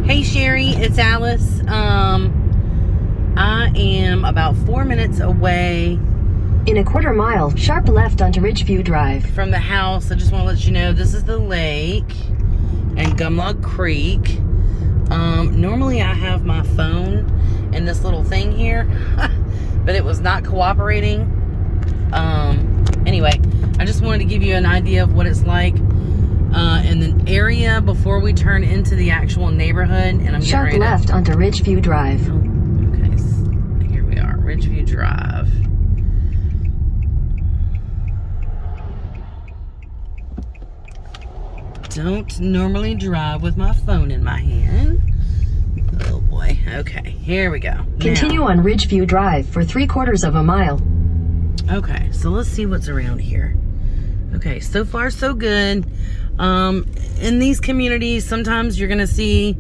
Hey Sherry, it's Alice. I am about 4 minutes away. In a quarter mile, sharp left onto Ridgeview Drive. From the house. I just want to let you know this is the lake and Gumlog Creek. Normally I have my phone in this little thing here, but it was not cooperating. Anyway, I just wanted to give you an idea of what it's like in the area before we turn into the actual neighborhood. And I'm sharp left onto Ridgeview Drive. Oh, okay, so here we are, Ridgeview Drive. Don't normally drive with my phone in my hand. Oh boy. Okay, here we go. Continue on Ridgeview Drive for 3/4 of a mile. Okay, so let's see what's around here. Okay, so far so good. In these communities, sometimes you're gonna see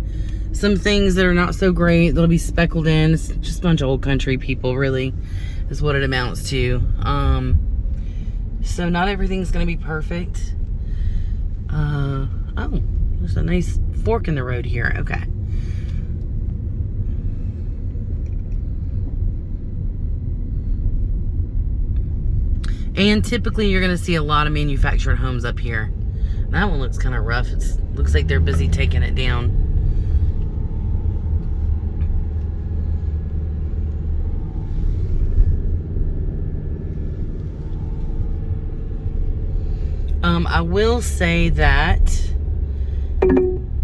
some things that are not so great. That'll be speckled in. It's just a bunch of old country people, really, is what it amounts to. So not everything's gonna be perfect. Oh, there's a nice fork in the road here. Okay. And typically you're going to see a lot of manufactured homes up here. That one looks kind of rough. It looks like they're busy taking it down. I will say that...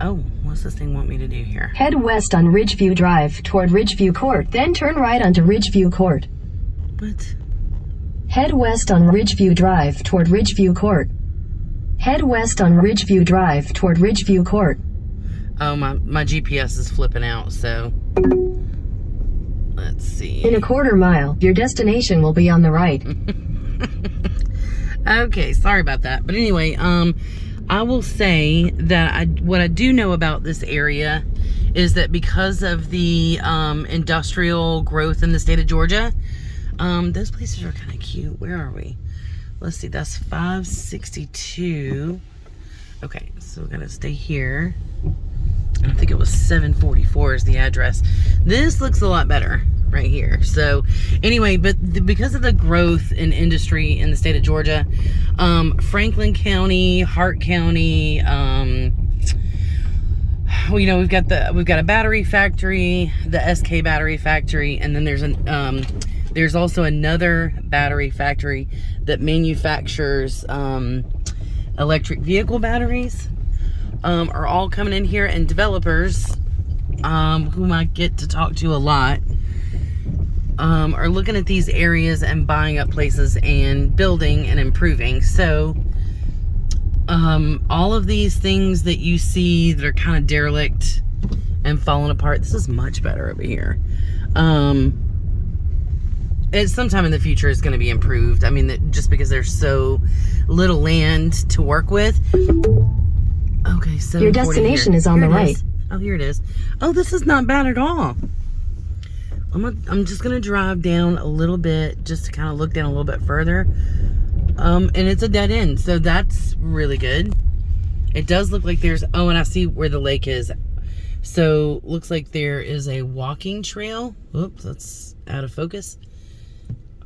Oh, what's this thing want me to do here? Head west on Ridgeview Drive toward Ridgeview Court, then turn right onto Ridgeview Court. What? Head west on Ridgeview Drive toward Ridgeview Court. Head west on Ridgeview Drive toward Ridgeview Court. Oh, my GPS is flipping out, so... Let's see. In a quarter mile, your destination will be on the right. Okay, sorry about that. But anyway, I will say that what I do know about this area is that because of the industrial growth in the state of Georgia, those places are kind of cute. Where are we? Let's see, that's 562. Okay, so we're gonna stay here. I think it was 744 is the address. This looks a lot better right here. So anyway, but because of the growth in industry in the state of Georgia, Franklin County, Hart County, well, you know, we've got a battery factory, the SK battery factory, and then there's also another battery factory that manufactures electric vehicle batteries. Are all coming in here, and developers whom I get to talk to a lot are looking at these areas and buying up places and building and improving. So all of these things that you see that are kind of derelict and falling apart, this is much better over here. It's sometime in the future is going to be improved. I mean, just because there's so little land to work with. Okay, so your destination is on the right. Oh, here it is. Oh, this is not bad at all. I'm just gonna drive down a little bit just to kind of look down a little bit further. And it's a dead end, so that's really good. It does look like there's, oh, and I see where the lake is. So looks like there is a walking trail. Oops, that's out of focus.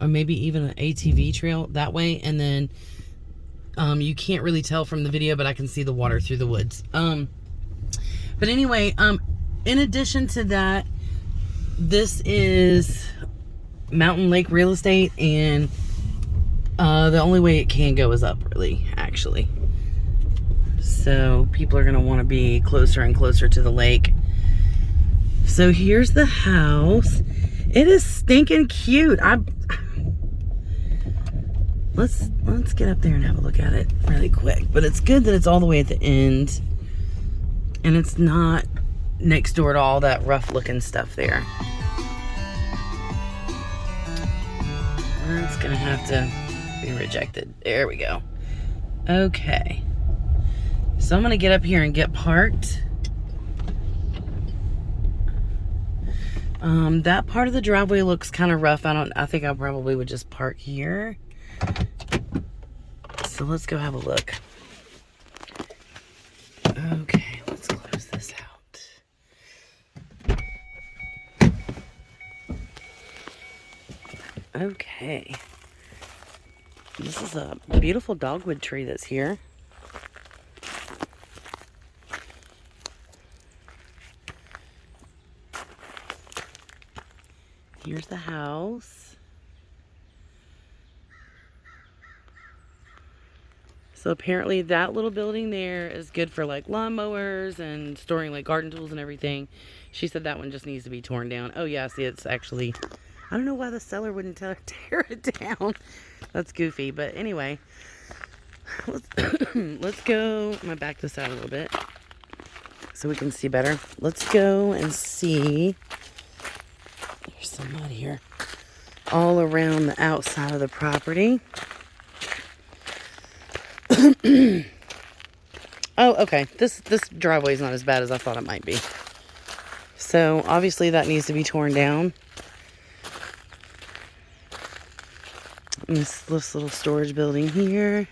Or maybe even an ATV trail that way, and then you can't really tell from the video, but I can see the water through the woods. But anyway, in addition to that, this is mountain lake real estate, and the only way it can go is up, really, actually. So people are going to want to be closer and closer to the lake. So here's the house. It is stinking cute. Let's get up there and have a look at it really quick. But it's good that it's all the way at the end, and it's not next door to all that rough looking stuff there. That's gonna have to be rejected. There we go. Okay, so I'm gonna get up here and get parked. That part of the driveway looks kind of rough. I think I probably would just park here. So let's go have a look. Okay, let's close this out. Okay. This is a beautiful dogwood tree that's here. Here's the house. So apparently that little building there is good for like lawnmowers and storing like garden tools and everything. She said that one just needs to be torn down. Oh yeah, see, it's actually, I don't know why the seller wouldn't tear it down. That's goofy, but anyway, let's go. I'm gonna back this out a little bit so we can see better. Let's go and see. There's some mud here all around the outside of the property. Oh, okay. This driveway is not as bad as I thought it might be. So obviously that needs to be torn down. And this little storage building here.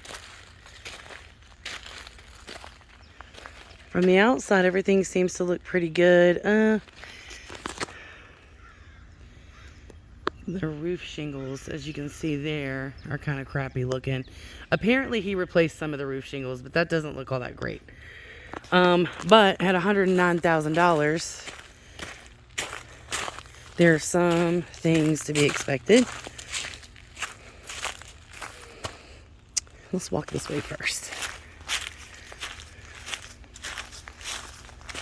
From the outside, everything seems to look pretty good. The roof shingles, as you can see there, are kind of crappy looking. Apparently he replaced some of the roof shingles, but that doesn't look all that great. But at $109,000, there are some things to be expected. Let's walk this way first.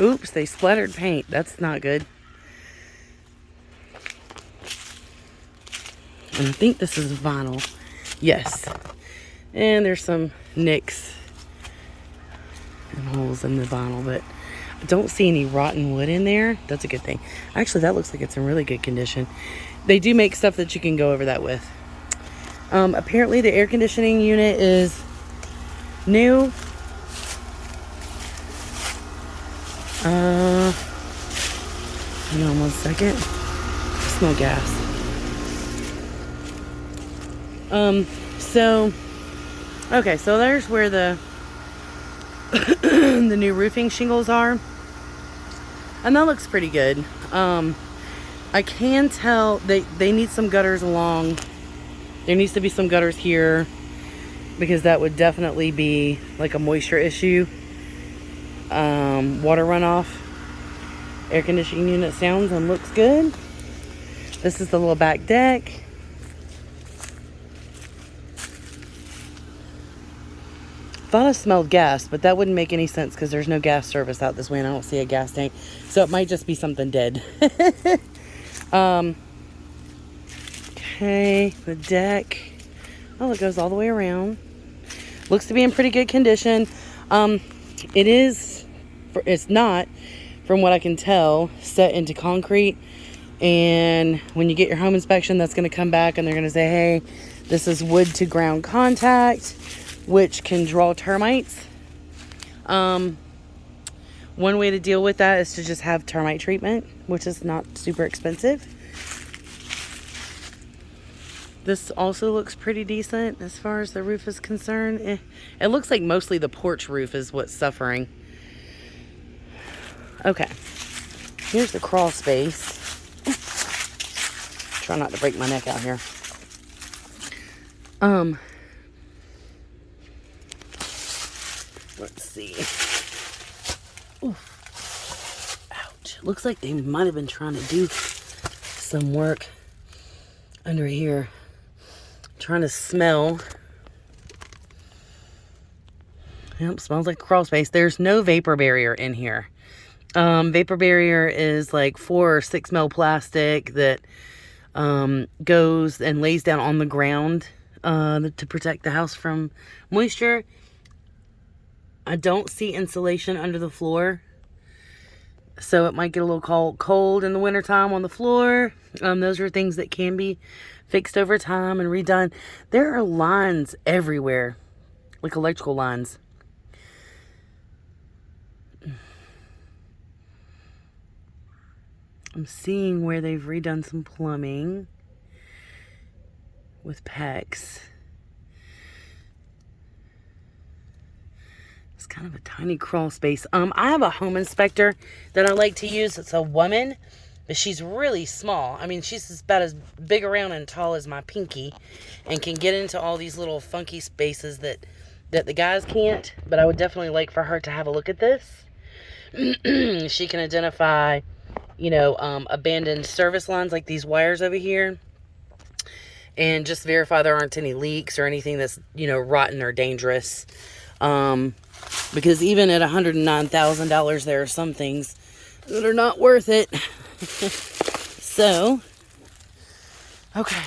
Oops, they splattered paint. That's not good. And I think this is vinyl. Yes. And there's some nicks and holes in the vinyl, but I don't see any rotten wood in there. That's a good thing. Actually, that looks like it's in really good condition. They do make stuff that you can go over that with. Apparently the air conditioning unit is new. Hang on one second. I smell gas. Okay, so there's where the the new roofing shingles are. And that looks pretty good. I can tell they need some gutters along. There needs to be some gutters here because that would definitely be like a moisture issue. Water runoff. Air conditioning unit sounds and looks good. This is the little back deck. Thought I smelled gas, but that wouldn't make any sense because there's no gas service out this way and I don't see a gas tank. So it might just be something dead. Okay, the deck. Oh, it goes all the way around. Looks to be in pretty good condition. It's not, from what I can tell, set into concrete. And when you get your home inspection, that's going to come back and they're going to say, hey, this is wood to ground contact, which can draw termites. One way to deal with that is to just have termite treatment, which is not super expensive. This also looks pretty decent as far as the roof is concerned. It looks like mostly the porch roof is what's suffering. Okay, here's the crawl space. Try not to break my neck out here. Let's see. Oof. Ouch. Looks like they might have been trying to do some work under here. Trying to smell. Yep, smells like crawl space. There's no vapor barrier in here. Vapor barrier is like 4 or 6 mil plastic that goes and lays down on the ground to protect the house from moisture. I don't see insulation under the floor, so it might get a little cold in the wintertime on the floor. Those are things that can be fixed over time and redone. There are lines everywhere, like electrical lines. I'm seeing where they've redone some plumbing with PEX. It's kind of a tiny crawl space. I have a home inspector that I like to use. It's a woman. But she's really small. I mean, she's about as big around and tall as my pinky, and can get into all these little funky spaces that the guys can't. But I would definitely like for her to have a look at this. She can identify, abandoned service lines like these wires over here, and just verify there aren't any leaks or anything that's, rotten or dangerous. Because even at $109,000, there are some things that are not worth it. So, okay.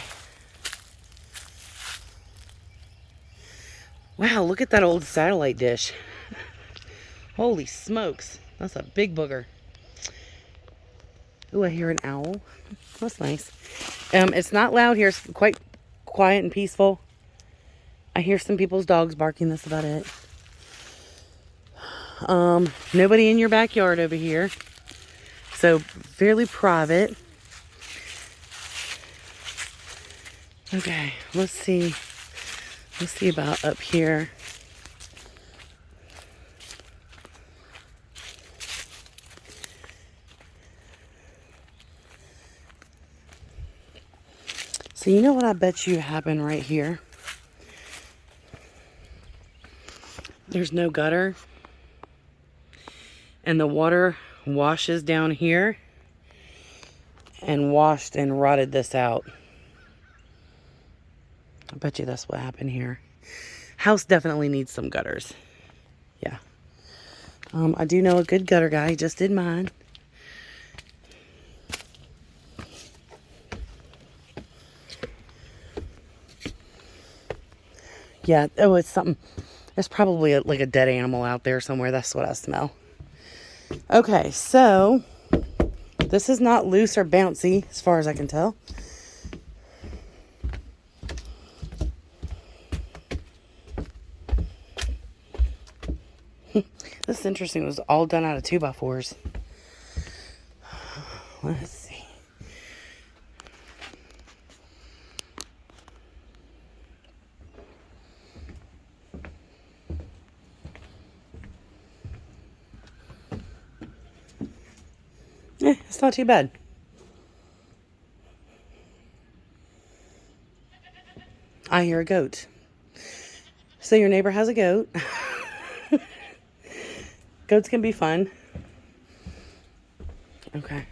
Wow, look at that old satellite dish. Holy smokes. That's a big booger. Ooh, I hear an owl. That's nice. It's not loud here. It's quite quiet and peaceful. I hear some people's dogs barking. That's about it. Nobody in your backyard over here. So, fairly private. Okay, let's see. Let's see about up here. So, you know what I bet you happened right here? There's no gutter. And the water washes down here and washed and rotted this out. I bet you that's what happened here. House definitely needs some gutters. Yeah. I do know a good gutter guy. He just did mine. Yeah. Oh, it's something. There's probably like a dead animal out there somewhere. That's what I smell. Okay, so this is not loose or bouncy as far as I can tell. This is interesting. It was all done out of 2x4s. Let's see. It's not too bad. I hear a goat. So your neighbor has a goat. Goats can be fun. Okay.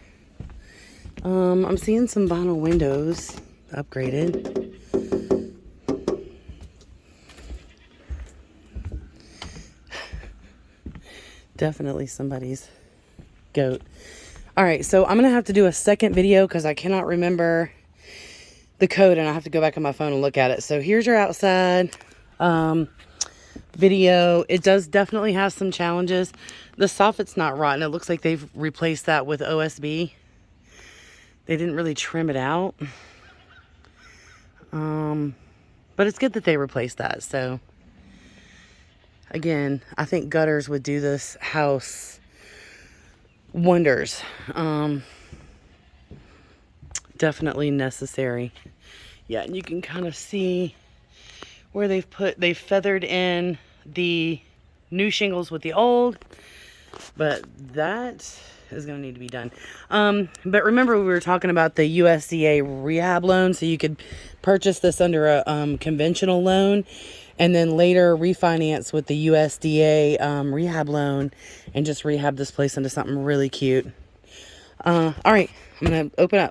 I'm seeing some vinyl windows upgraded. Definitely somebody's goat. All right, so I'm going to have to do a second video because I cannot remember the code, and I have to go back on my phone and look at it. So here's your outside video. It does definitely have some challenges. The soffit's not rotten. It looks like they've replaced that with OSB. They didn't really trim it out. But it's good that they replaced that. So, again, I think gutters would do this house wonders. Definitely necessary. Yeah, and you can kind of see where they've feathered in the new shingles with the old, but that is going to need to be done. But remember, we were talking about the USDA rehab loan, so you could purchase this under a conventional loan and then later refinance with the USDA rehab loan and just rehab this place into something really cute. All right, I'm going to open up.